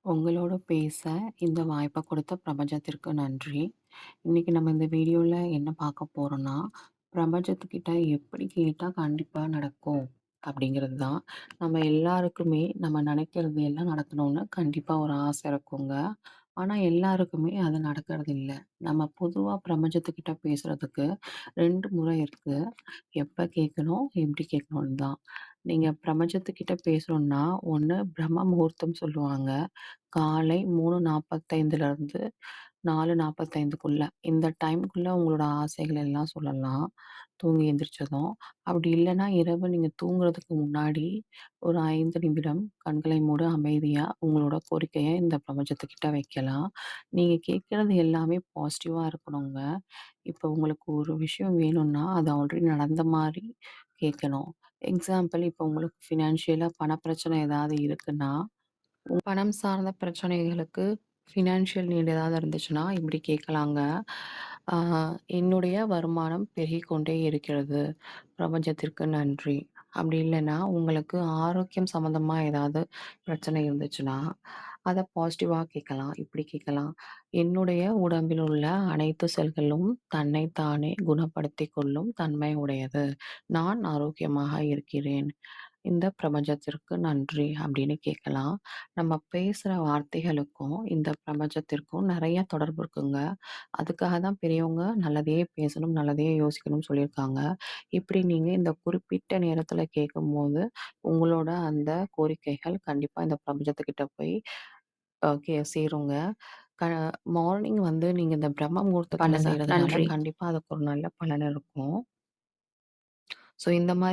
உங்களோட பேச இந்த வாய்ப்ப குடுத்த பிரபஞ்சத்திற்கு நன்றி. இன்னைக்கு நம்ம இந்த வீடியோல என்ன பார்க்க போறோம்னா, பிரபஞ்சத்துக்கிட்ட எப்படி கேட்டா கண்டிப்பா நடக்கும் அப்படிங்கிறது தான். நம்ம எல்லாருக்குமே நம்ம நினைக்கிறது எல்லாம் நடக்கணும்னு கண்டிப்பா ஒரு ஆசை இருக்குங்க. ஆனா எல்லாருக்குமே அது நடக்கறதில்ல. நம்ம பொதுவா பிரபஞ்சத்துக்கிட்ட பேசுறதுக்கு 2 முறை இருக்கு. எப்ப கேட்கணும், எப்படி கேட்கணும்னு தான். நீங்க பிரபஞ்சத்துக்கிட்ட பேசணும்னா, ஒண்ணு பிரம்ம முகூர்த்தம் சொல்லுவாங்க. காலை 3:45லேருந்து 4:45க்குள்ள. இந்த டைம்க்குள்ள உங்களோட ஆசைகள் எல்லாம் சொல்லலாம். தூங்கி எந்திரிச்சதும். அப்படி இல்லன்னா, இரவு நீங்க தூங்குறதுக்கு முன்னாடி ஒரு 5 நிமிடம் கண்களை மூடி அமைதியா உங்களோட கோரிக்கைய இந்த பிரபஞ்சத்துக்கிட்ட வைக்கலாம். நீங்க கேட்கறது எல்லாமே பாசிட்டிவா இருக்கணுங்க. இப்போ உங்களுக்கு ஒரு விஷயம் வேணும்னா, அது ஆல்ரெடி நடந்த மாரி கேட்கணும். எக்ஸாம்பிள் இப்போ உங்களுக்கு ஃபினான்ஷியலா பண பிரச்சனை ஏதாவது இருக்குன்னா பணம் சார்ந்த பிரச்சனைகளுக்கு ஃபினான்ஷியல் நீட் ஏதாவது இருந்துச்சுன்னா, இப்படி கேட்கலாங்க. ஆ "என்னுடைய வருமானம் பெருகிக் கொண்டே இருக்கிறது. பிரபஞ்சத்திற்கு நன்றி." அப்படி இல்லன்னா, உங்களுக்கு ஆரோக்கியம் சம்மந்தமா ஏதாவது பிரச்சனை இருந்துச்சுன்னா, அத பாசிட்டிவா கேட்கலாம். இப்படி கேட்கலாம். "என்னுடைய உடம்பில் உள்ள அனைத்து செல்களும் தன்னைத் தானே குணப்படுத்திக் கொள்ளும் தன்மை உடையது. நான் ஆரோக்கியமாக இருக்கிறேன். இந்த பிரபஞ்சத்திற்கு நன்றி." அப்படின்னு கேட்கலாம். நம்ம பேசுற வார்த்தைகளுக்கும், இந்த பிரபஞ்சத்திற்கும் நெறைய தொடர்பு இருக்குங்க. அதுக்காக தான் பெரியவங்க நல்லதையே பேசணும், நல்லதையே யோசிக்கணும்னு சொல்லியிருக்காங்க. இப்படி நீங்க இந்த குறிப்பிட்ட நேரத்தில கேட்கும்போது, உங்களோட அந்த கோரிக்கைகள் கண்டிப்பா இந்த பிரபஞ்சத்துக்கிட்ட போய் சேருங்க. க மார்னிங் வந்து நீங்க இந்த பிரம்ம முகூர்த்தத்தில பண்ணுங்க. செய்றதுனால நன்றி. கண்டிப்பா அதுக்கு ஒரு நல்ல பலன் இருக்கும். ஸோ இந்த மாரி